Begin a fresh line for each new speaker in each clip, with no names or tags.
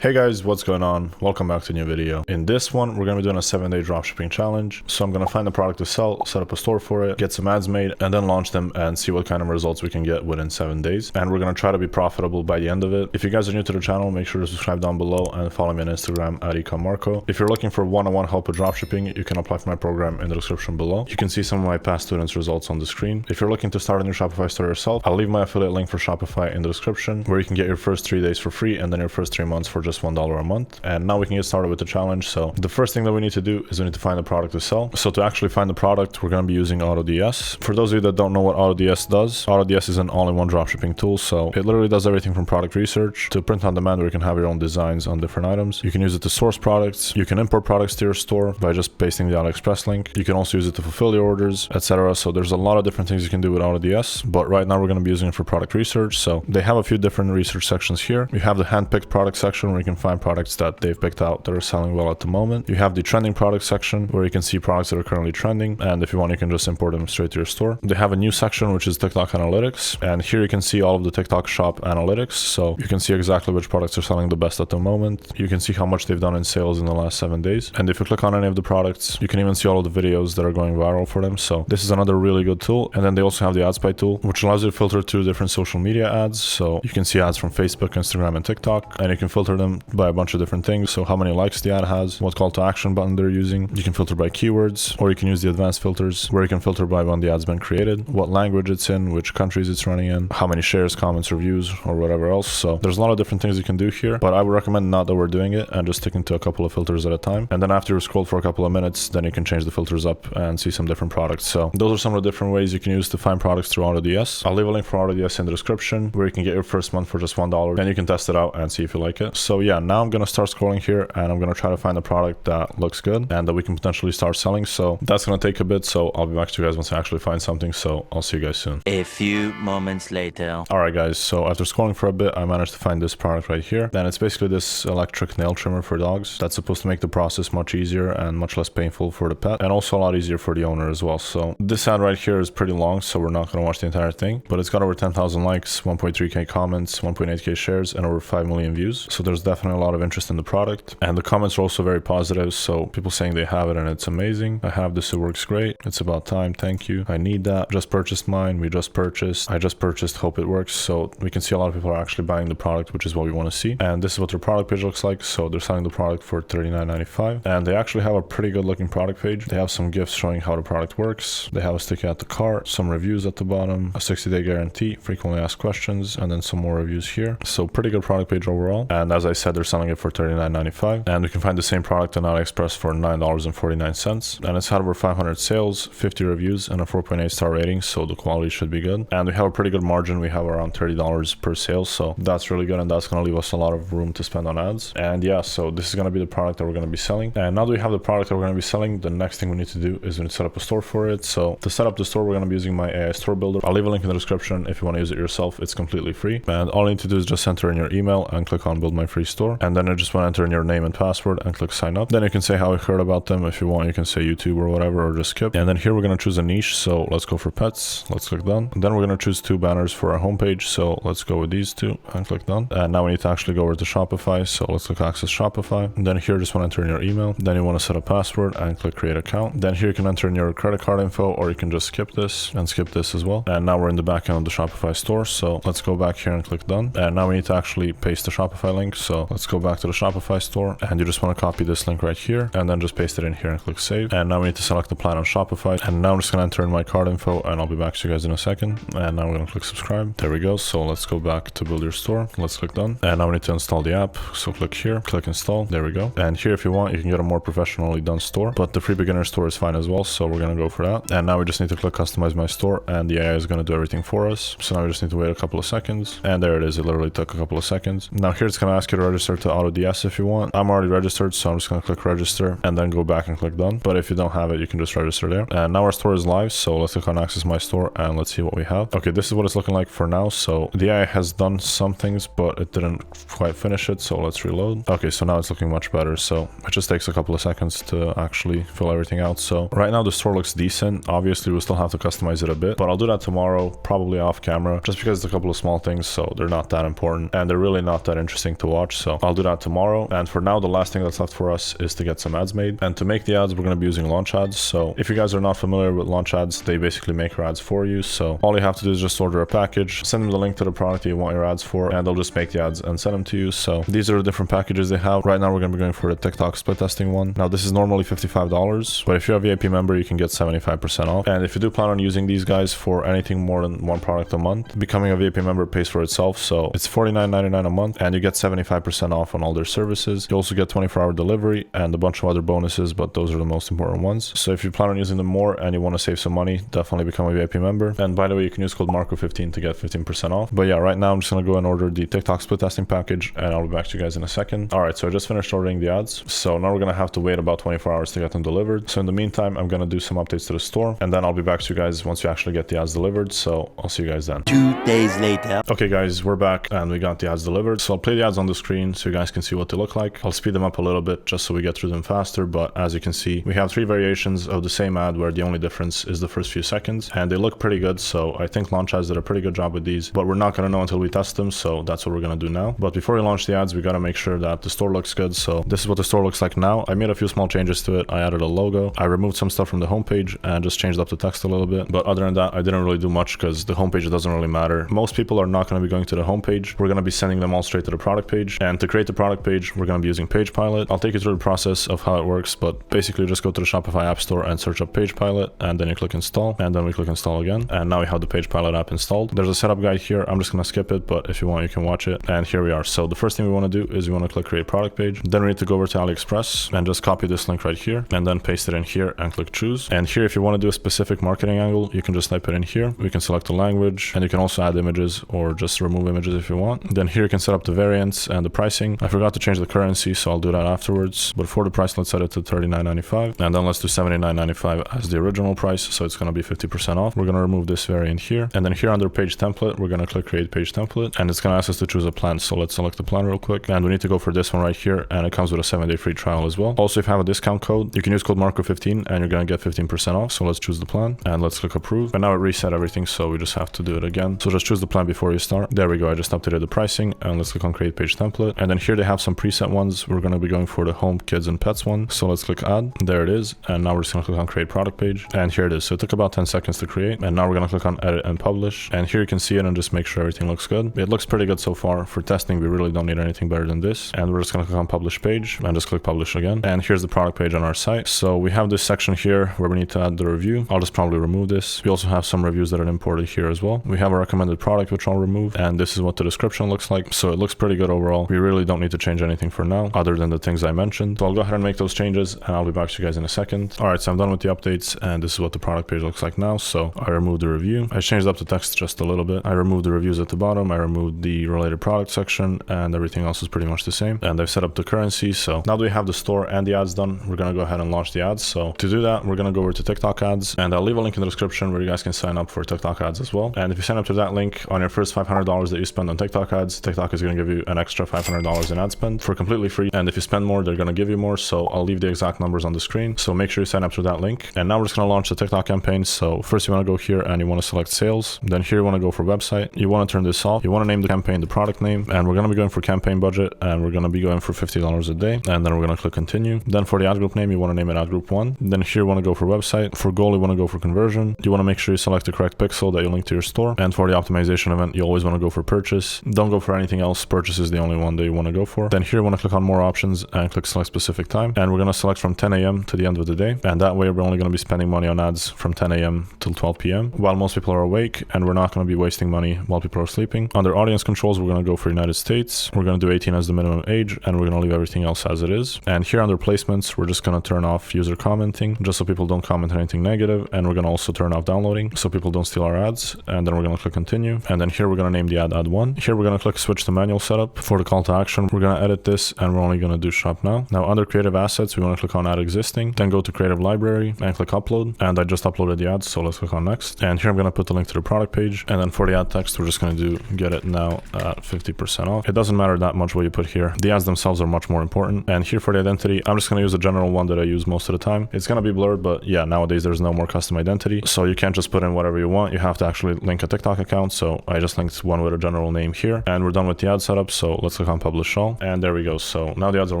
Hey guys, what's going on? Welcome back to a new video. In this one, we're going to be doing a 7-day dropshipping challenge. So I'm going to find the product to sell, set up a store for it, get some ads made, and then launch them and see what kind of results we can get within 7 days. And we're going to try to be profitable by the end of it. If you guys are new to the channel, make sure to subscribe down below and follow me on Instagram at @ecommarco. If you're looking for one-on-one help with dropshipping, you can apply for my program in the description below. You can see some of my past students' results on the screen. If you're looking to start a new Shopify store yourself, I'll leave my affiliate link for Shopify in the description, where you can get your first 3 days for free and then your first 3 months for just $1 a month. And now we can get started with the challenge. So the first thing that we need to do is we need to find the product to sell. So to actually find the product, we're going to be using AutoDS. For those of you that don't know what AutoDS does, AutoDS is an all-in-one dropshipping tool. So it literally does everything from product research to print on demand, where you can have your own designs on different items. You can use it to source products. You can import products to your store by just pasting the AliExpress link. You can also use it to fulfill your orders, etc. So there's a lot of different things you can do with AutoDS, but right now we're going to be using it for product research. So they have a few different research sections here. You have the hand-picked product section, where you can find products that they've picked out that are selling well at the moment. You have the trending product section, where you can see products that are currently trending, and if you want, you can just import them straight to your store. They have a new section, which is TikTok analytics, and here you can see all of the TikTok shop analytics, so you can see exactly which products are selling the best at the moment. You can see how much they've done in sales in the last 7 days, and if you click on any of the products, you can even see all of the videos that are going viral for them. So this is another really good tool. And then they also have the AdSpy tool, which allows you to filter through different social media ads. So you can see ads from Facebook, Instagram, and TikTok, and you can filter them by a bunch of different things. So how many likes the ad has, what call to action button they're using. You can filter by keywords, or you can use the advanced filters, where you can filter by when the ad's been created, what language it's in, which countries it's running in, how many shares, comments, reviews, or whatever else. So there's a lot of different things you can do here, but I would recommend not that we're doing it and just sticking to a couple of filters at a time. And then after you scroll for a couple of minutes, then you can change the filters up and see some different products. So those are some of the different ways you can use to find products through AutoDS. I'll leave a link for AutoDS in the description, where you can get your first month for just $1, and you can test it out and see if you like it. So yeah, now I'm going to start scrolling here, and I'm going to try to find a product that looks good and that we can potentially start selling. So that's going to take a bit, so I'll be back to you guys once I actually find something. So I'll see you guys soon.
A few moments later.
All right guys, so after scrolling for a bit, I managed to find this product right here. And it's basically this electric nail trimmer for dogs that's supposed to make the process much easier and much less painful for the pet, and also a lot easier for the owner as well. So this ad right here is pretty long, so we're not going to watch the entire thing, but it's got over 10,000 likes, 1.3k comments, 1.8k shares, and over 5 million views. So there's definitely a lot of interest in the product, and the comments are also very positive. So people saying they have it and it's amazing. I have this, it works great. It's about time. Thank you. I need that. Just purchased mine. We just purchased. I just purchased. Hope it works. So we can see a lot of people are actually buying the product, which is what we want to see. And this is what their product page looks like. So they're selling the product for $39.95, and they actually have a pretty good looking product page. They have some gifts showing how the product works. They have a sticky at the cart, some reviews at the bottom, a 60-day guarantee, frequently asked questions, and then some more reviews here. So pretty good product page overall. And as I said, they're selling it for $39.95, and we can find the same product on AliExpress for $9.49, and it's had over 500 sales, 50 reviews, and a 4.8 star rating, so the quality should be good. And we have a pretty good margin. We have around $30 per sale, so that's really good, and that's going to leave us a lot of room to spend on ads. And yeah, so this is going to be the product that we're going to be selling. And now that we have the product that we're going to be selling, the next thing we need to do is we need to set up a store for it. So to set up the store, we're going to be using my AI store builder. I'll leave a link in the description if you want to use it yourself. It's completely free, and all you need to do is just enter in your email and click on build my free store, and then you just want to enter in your name and password and click sign up. Then you can say how you heard about them. If you want, you can say YouTube or whatever, or just skip. And then here we're going to choose a niche, so let's go for pets. Let's click done. And then we're going to choose 2 banners for our homepage, so let's go with these 2 and click done. And now we need to actually go over to Shopify, so let's click access Shopify. And then here just want to enter in your email, then you want to set a password and click create account. Then here you can enter in your credit card info, or you can just skip this and skip this as well. And now we're in the back end of the Shopify store, so let's go back here and click done. And now we need to actually paste the Shopify link, so let's go back to the Shopify store, and you just want to copy this link right here and then just paste it in here and click save. And now we need to select the plan on Shopify, and now I'm just going to enter in my card info, and I'll be back to you guys in a second. And now we're going to click subscribe. There we go. So let's go back to build your store. Let's click done. And now we need to install the app, so click here, click install. There we go. And here, if you want, you can get a more professionally done store, but the free beginner store is fine as well, so we're going to go for that. And now we just need to click customize my store, and the AI is going to do everything for us. So now we just need to wait a couple of seconds, and there it is. It literally took a couple of seconds. Now here it's going to ask you to register to AutoDS if you want. I'm already registered, so I'm just going to click register and then go back and click done. But if you don't have it, you can just register there. And now our store is live, so let's click on access my store and let's see what we have. Okay, this is what it's looking like for now. So the AI has done some things, but it didn't quite finish it, so let's reload. Okay, so now it's looking much better. So it just takes a couple of seconds to actually fill everything out. So right now the store looks decent. Obviously we'll still have to customize it a bit, but I'll do that tomorrow, probably off camera, just because it's a couple of small things, so they're not that important and they're really not that interesting to watch. watch. So I'll do that tomorrow. And for now, the last thing that's left for us is to get some ads made. And to make the ads, we're going to be using launch ads. So if you guys are not familiar with launch ads, they basically make your ads for you. So all you have to do is just order a package, send them the link to the product that you want your ads for, and they'll just make the ads and send them to you. So these are the different packages they have. Right now, we're going to be going for the TikTok split testing one. Now, this is normally $55, but if you're a VIP member, you can get 75% off. And if you do plan on using these guys for anything more than one product a month, becoming a VIP member pays for itself. So it's $49.99 a month, and you get 75% off on all their services. You also get 24-hour delivery and a bunch of other bonuses, but those are the most important ones. So if you plan on using them more and you want to save some money, definitely become a VIP member. And by the way, you can use code Marco15 to get 15% off. But yeah, right now I'm just going to go and order the TikTok split testing package, and I'll be back to you guys in a second. All right, so I just finished ordering the ads. So now we're going to have to wait about 24 hours to get them delivered. So in the meantime, I'm going to do some updates to the store, and then I'll be back to you guys once you actually get the ads delivered. So I'll see you guys then.
2 days later.
Okay guys, we're back and we got the ads delivered. So I'll play the ads on the screen so you guys can see what they look like. I'll speed them up a little bit just so we get through them faster. But as you can see, we have 3 variations of the same ad where the only difference is the first few seconds, and they look pretty good. So I think launch ads did a pretty good job with these, but we're not going to know until we test them. So that's what we're going to do now. But before we launch the ads, we got to make sure that the store looks good. So this is what the store looks like now. I made a few small changes to it. I added a logo. I removed some stuff from the homepage and just changed up the text a little bit. But other than that, I didn't really do much because the homepage doesn't really matter. Most people are not going to be going to the homepage. We're going to be sending them all straight to the product page. And to create the product page, we're going to be using Page Pilot. I'll take you through the process of how it works, but basically just go to the Shopify App Store and search up Page Pilot, and then you click install, and then we click install again. And now we have the Page Pilot app installed. There's a setup guide here. I'm just going to skip it, but if you want, you can watch it. And here we are. So the first thing we want to do is we want to click create product page. Then we need to go over to AliExpress and just copy this link right here and then paste it in here and click choose. And here, if you want to do a specific marketing angle, you can just type it in here. We can select the language, and you can also add images or just remove images if you want. Then here you can set up the variants and the pricing. I forgot to change the currency, so I'll do that afterwards. But for the price, let's set it to $39.95, and then let's do $79.95 as the original price. So it's going to be 50% off. We're going to remove this variant here. And then here under page template, we're going to click create page template, and it's going to ask us to choose a plan. So let's select the plan real quick. And we need to go for this one right here. And it comes with a 7-day free trial as well. Also, if you have a discount code, you can use code Marco15 and you're going to get 15% off. So let's choose the plan and let's click approve. And now it reset everything. So we just have to do it again. So just choose the plan before you start. There we go. I just updated the pricing, and let's click on create page template. And then here they have some preset ones. We're going to be going for the home, kids, and pets one. So let's click add. There it is. And now we're just going to click on create product page. And here it is. So it took about 10 seconds to create. And now we're going to click on edit and publish. And here you can see it and just make sure everything looks good. It looks pretty good so far. For testing, we really don't need anything better than this. And we're just going to click on publish page and just click publish again. And here's the product page on our site. So we have this section here where we need to add the review. I'll just probably remove this. We also have some reviews that are imported here as well. We have a recommended product, which I'll remove. And this is what the description looks like. So it looks pretty good overall. We really don't need to change anything for now other than the things I mentioned. So I'll go ahead and make those changes, and I'll be back to you guys in a second. All right, so I'm done with the updates, and this is what the product page looks like now. So I removed the review. I changed up the text just a little bit. I removed the reviews at the bottom. I removed the related product section, and everything else is pretty much the same. And I've set up the currency. So now that we have the store and the ads done, we're going to go ahead and launch the ads. So to do that, we're going to go over to TikTok ads, and I'll leave a link in the description where you guys can sign up for TikTok ads as well. And if you sign up to that link, on your first $500 that you spend on TikTok ads, TikTok is going to give you an extra $500 in ad spend for completely free. And if you spend more, they're going to give you more. So I'll leave the exact numbers on the screen. So make sure you sign up to that link. And now we're just going to launch the TikTok campaign. So first you want to go here and you want to select sales. Then here you want to go for website. You want to turn this off. You want to name the campaign the product name. And we're going to be going for campaign budget. And we're going to be going for $50 a day. And then we're going to click continue. Then for the ad group name, you want to name it ad group 1. Then here you want to go for website. For goal, you want to go for conversion. You want to make sure you select the correct pixel that you link to your store. And for the optimization event, you always want to go for purchase. Don't go for anything else. Purchase is the only one that you want to go for. Then here you want to click on more options and click select specific time. And we're going to select from 10 a.m. to the end of the day. And that way we're only going to be spending money on ads from 10 a.m. till 12 p.m. while most people are awake, and we're not going to be wasting money while people are sleeping. Under audience controls, we're going to go for United States. We're going to do 18 as the minimum age, and we're going to leave everything else as it is. And here under placements, we're just going to turn off user commenting just so people don't comment anything negative. And we're going to also turn off downloading so people don't steal our ads. And then we're going to click continue. And then here we're going to name the ad 1. Here we're going to click switch to manual setup. For the call to action, we're going to edit this, and we're only going to do shop now. Now under creative assets, we want to click on add existing, then go to creative library and click upload. And I just uploaded the ad, so let's click on next. And here I'm going to put the link to the product page. And then for the ad text, we're just going to do get it now at 50% off. It doesn't matter that much what you put here. The ads themselves are much more important. And here for the identity, I'm just going to use a general one that I use most of the time. It's going to be blurred, but yeah, nowadays there's no more custom identity. So you can't just put in whatever you want. You have to actually link a TikTok account. So I just linked one with a general name here, and we're done with the ad setup. So let's click on publish all, and there we go. So now the ads are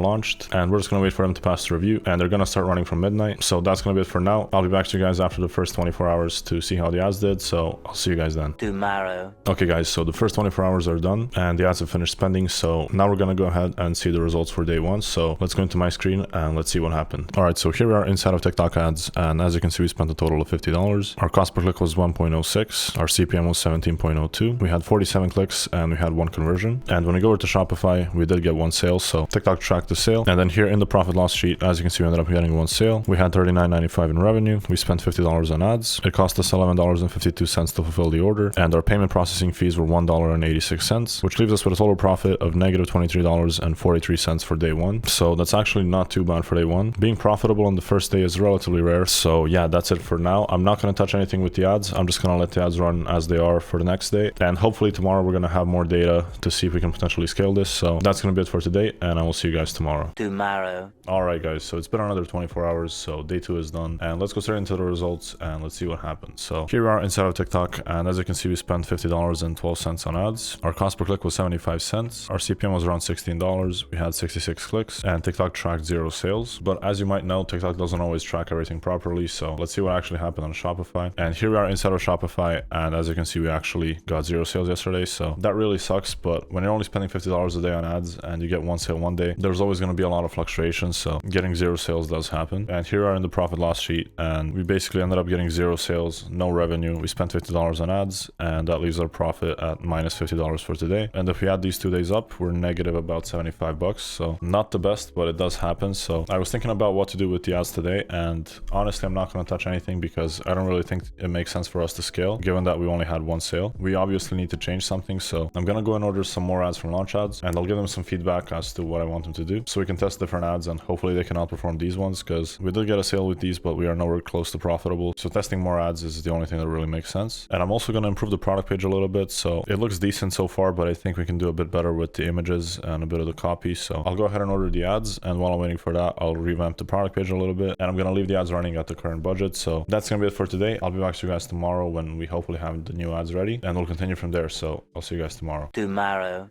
launched, and we're just gonna wait for them to pass the review, and they're gonna start running from midnight. So that's gonna be it for now. I'll be back to you guys after the first 24 hours to see how the ads did. So I'll see you guys then.
Tomorrow.
Okay guys, so the first 24 hours are done and the ads have finished spending. So now we're gonna go ahead and see the results for day one. So let's go into my screen and let's see what happened. All right, so here we are inside of TikTok ads, and as you can see, we spent a total of $50. Our cost per click was 1.06. Our CPM was 17.02. We had 47 clicks and we had 1 conversion. And when we go over to Shopify, we did get 1 sale. So TikTok tracked the sale. And then here in the profit loss sheet, as you can see, we ended up getting 1 sale. We had $39.95 in revenue. We spent $50 on ads. It cost us $11.52 to fulfill the order. And our payment processing fees were $1.86, which leaves us with a total profit of negative $23.43 for day one. So that's actually not too bad for day one. Being profitable on the first day is relatively rare. So yeah, that's it for now. I'm not going to touch anything with the ads. I'm just going to let the ads run as they are for the next day. And hopefully tomorrow we're going to have more data to see if we can potentially scale this. So that's going to be it for today, and I will see you guys tomorrow. All right, guys. So it's been another 24 hours. So day 2 is done, and let's go straight into the results and let's see what happens. So here we are inside of TikTok, and as you can see, we spent $50.12 on ads. Our cost per click was 75 cents. Our CPM was around $16. We had 66 clicks, and TikTok tracked 0 sales. But as you might know, TikTok doesn't always track everything properly. So let's see what actually happened on Shopify. And here we are inside of Shopify, and as you can see, we actually got 0 sales yesterday. So that really sucks. But when you're only spending $50 a day on ads and you get 1 sale one day, there's always going to be a lot of fluctuations. So getting 0 sales does happen. And here we are in the profit loss sheet, and we basically ended up getting 0 sales, no revenue. We spent $50 on ads, and that leaves our profit at minus $50 for today. And if we add these 2 days up, we're negative about $75. So not the best, but it does happen. So I was thinking about what to do with the ads today, and honestly, I'm not going to touch anything because I don't really think it makes sense for us to scale, given that we only had 1 sale. We obviously need to change something. So I'm going to go and order some more ads from Launch Ads, and I'll give them some feedback as to what I want them to do, so we can test different ads, and hopefully they can outperform these ones, because we did get a sale with these, but we are nowhere close to profitable. So testing more ads is the only thing that really makes sense. And I'm also going to improve the product page a little bit. So it looks decent so far, but I think we can do a bit better with the images and a bit of the copy. So I'll go ahead and order the ads, and while I'm waiting for that, I'll revamp the product page a little bit, and I'm going to leave the ads running at the current budget. So that's going to be it for today. I'll be back to you guys tomorrow when we hopefully have the new ads ready, and we'll continue from there. So I'll see you guys tomorrow.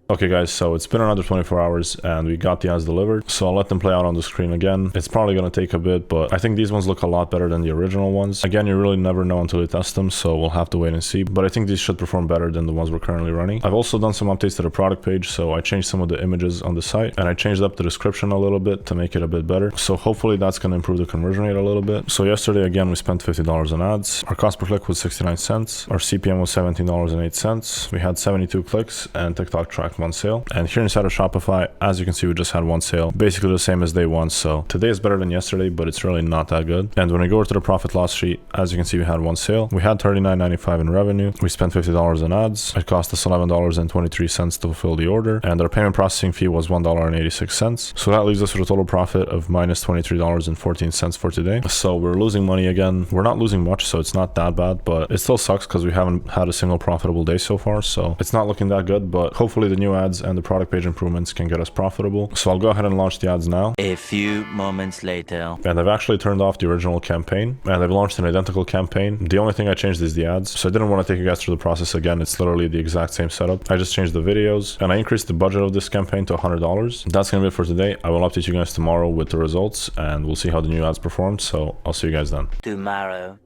Okay guys, so it's been another 24 hours and we got the ads delivered. So I'll let them play out on the screen again. It's probably going to take a bit, but I think these ones look a lot better than the original ones. Again, you really never know until you test them, so we'll have to wait and see. But I think these should perform better than the ones we're currently running. I've also done some updates to the product page, so I changed some of the images on the site, and I changed up the description a little bit to make it a bit better. So hopefully that's going to improve the conversion rate a little bit. So yesterday, again, we spent $50 on ads. Our cost per click was 69 cents. Our CPM was $17.08. We had 72 clicks, and TikTok tracked 1 sale. And here inside of Shopify, as you can see, we just had 1 sale, basically the same as day 1. So today is better than yesterday, but it's really not that good. And when we go over to the profit loss sheet, as you can see, we had 1 sale. We had $39.95 in revenue. We spent $50 on ads. It cost us $11.23 to fulfill the order, and our payment processing fee was $1.86. So that leaves us with a total profit of minus $23.14 for today. So we're losing money again. We're not losing much, so it's not that bad, but it still sucks because we haven't had a single profitable day so far. So it's not looking that good, but hopefully the new ads and the product page improvements can get us profitable. So I'll go ahead and launch the ads now.
A few moments later.
And I've actually turned off the original campaign, and I've launched an identical campaign. The only thing I changed is the ads. So I didn't want to take you guys through the process again. It's literally the exact same setup. I just changed the videos, and I increased the budget of this campaign to $100. That's going to be it for today. I will update you guys tomorrow with the results, and we'll see how the new ads performed. So I'll see you guys then.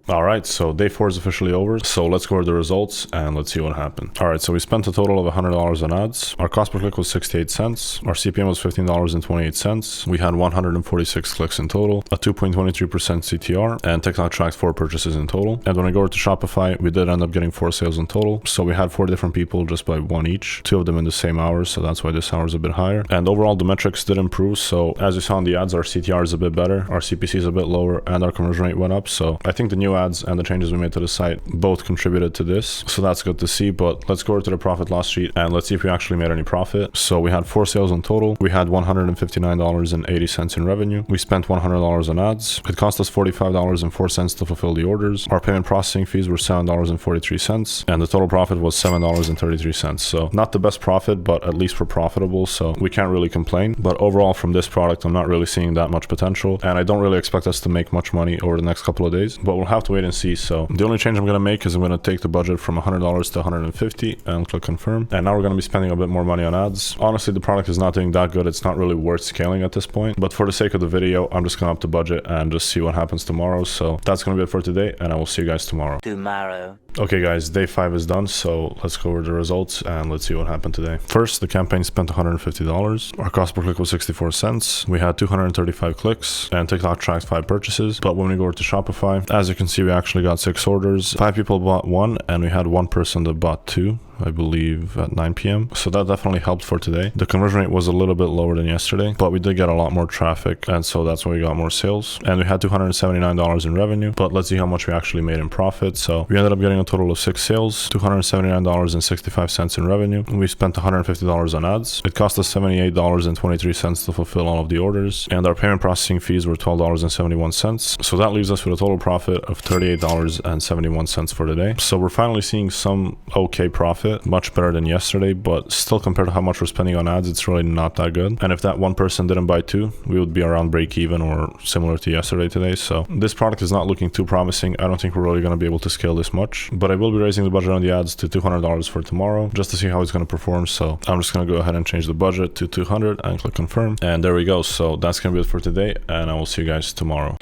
All right, so day 4 is officially over. So let's go over the results and let's see what happened. All right, so we spent a total of $100 on ads. Our cost per click was 68 cents. Our CPM was $15.28. We had 146 clicks in total, a 2.23% CTR, and TikTok tracked 4 purchases in total. And when I go over to Shopify, we did end up getting 4 sales in total. So we had 4 different people just by 1 each, 2 of them in the same hours. So that's why this hour is a bit higher. And overall, the metrics did improve. So as you saw in the ads, our CTR is a bit better, our CPC is a bit lower, and our conversion rate went up. So I think the new ads and the changes we made to the site both contributed to this. So that's good to see. But let's go over to the profit loss sheet and let's see if we actually made any profit. So we had 4 sales in total. We had $159.80 in revenue. We spent $100 on ads. It cost us $45.04 to fulfill the orders. Our payment processing fees were $7.43, and the total profit was $7.33. So not the best profit, but at least we're profitable, so we can't really complain. But overall, from this product, I'm not really seeing that much potential, and I don't really expect us to make much money over the next couple of days, but we'll have to wait and see. So the only change I'm going to make is I'm going to take the budget from $100 to $150 and click confirm. And now we're going to be spending a bit more money on ads. ads. Honestly, the product is not doing that good. It's not really worth scaling at this point, but for the sake of the video, I'm just gonna up the budget and just see what happens tomorrow. So that's gonna be it for today, and I will see you guys tomorrow. Okay guys, day 5 is done, so let's go over the results and let's see what happened today. First, the campaign spent $150. Our cost per click was 64 cents. We had 235 clicks, and TikTok tracked 5 purchases. But when we go over to Shopify, as you can see, we actually got 6 orders. 5 people bought 1, and we had 1 person that bought 2. I believe at 9 p.m. So that definitely helped for today. The conversion rate was a little bit lower than yesterday, but we did get a lot more traffic, and so that's why we got more sales. And we had $279 in revenue, but let's see how much we actually made in profit. So we ended up getting a total of 6 sales, $279.65 in revenue. We spent $150 on ads. It cost us $78.23 to fulfill all of the orders, and our payment processing fees were $12.71. So that leaves us with a total profit of $38.71 for the day. So we're finally seeing some okay profit. Much better than yesterday, but still compared to how much we're spending on ads, it's really not that good. And if that one person didn't buy 2, we would be around break even or similar to yesterday today. So this product is not looking too promising. I don't think we're really going to be able to scale this much, but I will be raising the budget on the ads to $200 for tomorrow just to see how it's going to perform. So I'm just going to go ahead and change the budget to 200 and click confirm, and there we go. So that's going to be it for today, and I will see you guys tomorrow.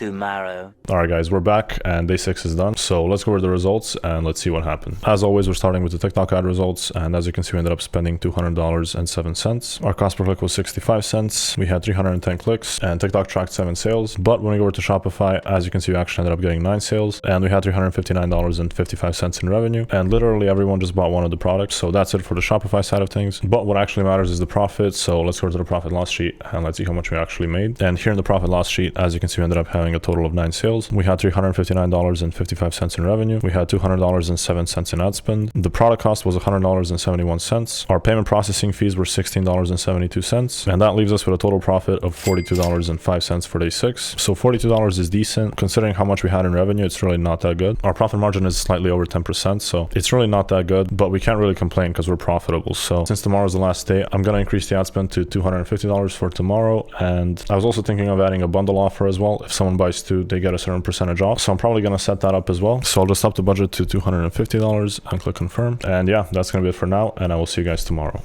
All right guys, we're back and day 6 is done. So let's go over the results and let's see what happened. As always, we're starting with the TikTok ad results, and as you can see, we ended up spending $200.07. Our cost per click was 65 cents. We had 310 clicks, and TikTok tracked 7 sales. But when we go over to Shopify, as you can see, we actually ended up getting 9 sales, and we had $359.55 in revenue, and literally everyone just bought one of the products. So that's it for the Shopify side of things. But what actually matters is the profit. So let's go to the profit loss sheet and let's see how much we actually made. And here in the profit loss sheet, as you can see, we ended up having a total of 9 sales. We had $359.55 in revenue. We had $200.07 in ad spend. The product cost was $100.71. Our payment processing fees were $16.72, and that leaves us with a total profit of $42.05 for day 6. So $42 is decent considering how much we had in revenue. It's really not that good. Our profit margin is slightly over 10%, so it's really not that good, but we can't really complain because we're profitable. So since tomorrow is the last day, I'm going to increase the ad spend to $250 for tomorrow, and I was also thinking of adding a bundle offer as well. If someone buys 2, they get a certain percentage off, so I'm probably going to set that up as well. So I'll just up the budget to $250 and click confirm, and yeah, that's going to be it for now, and I will see you guys tomorrow.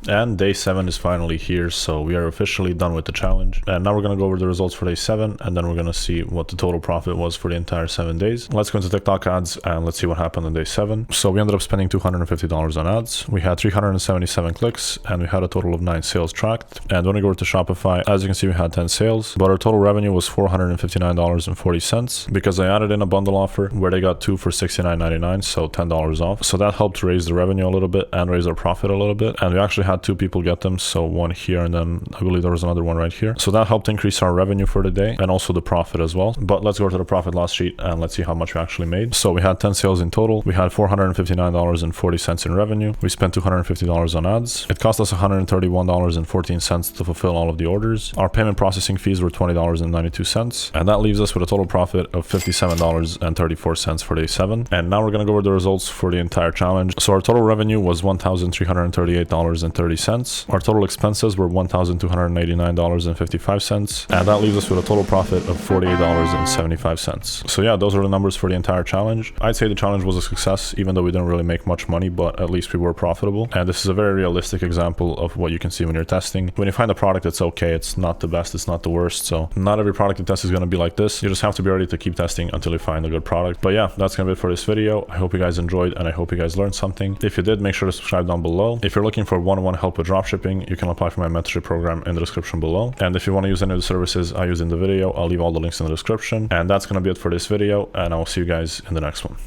And day 7 is finally here, so we are officially done with the challenge. And now we're going to go over the results for day 7, and then we're going to see what the total profit was for the entire 7 days. Let's go into TikTok ads and let's see what happened on day 7. So we ended up spending $250 on ads. We had 377 clicks, and we had a total of 9 sales tracked. And when we go over to Shopify, as you can see, we had 10 sales, but our total revenue was $459.40 because I added in a bundle offer where they got 2 for $69.99, so $10 off. So that helped raise the revenue a little bit and raise our profit a little bit. And we actually had 2 people get them, so one here and then I believe there was another one right here. So that helped increase our revenue for the day and also the profit as well. But let's go to the profit loss sheet and let's see how much we actually made. So we had 10 sales in total. We had $459.40 in revenue. We spent $250 on ads. It cost us $131.14 to fulfill all of the orders. Our payment processing fees were $20.92, and that leaves us with a total profit of $57.34 for day 7. And now we're going to go over the results for the entire challenge. So our total revenue was $1,338.30. Our total expenses were $1,289.55, and that leaves us with a total profit of $48.75. So yeah, those are the numbers for the entire challenge. I'd say the challenge was a success, even though we didn't really make much money, but at least we were profitable. And this is a very realistic example of what you can see when you're testing. When you find a product that's okay, it's not the best, it's not the worst. So not every product you test is going to be like this. You just have to be ready to keep testing until you find a good product. But yeah, that's going to be it for this video. I hope you guys enjoyed, and I hope you guys learned something. If you did, make sure to subscribe down below. If you're looking for one-on-one help with dropshipping, you can apply for my mentorship program in the description below. And if you want to use any of the services I use in the video, I'll leave all the links in the description. And that's going to be it for this video, and I will see you guys in the next one.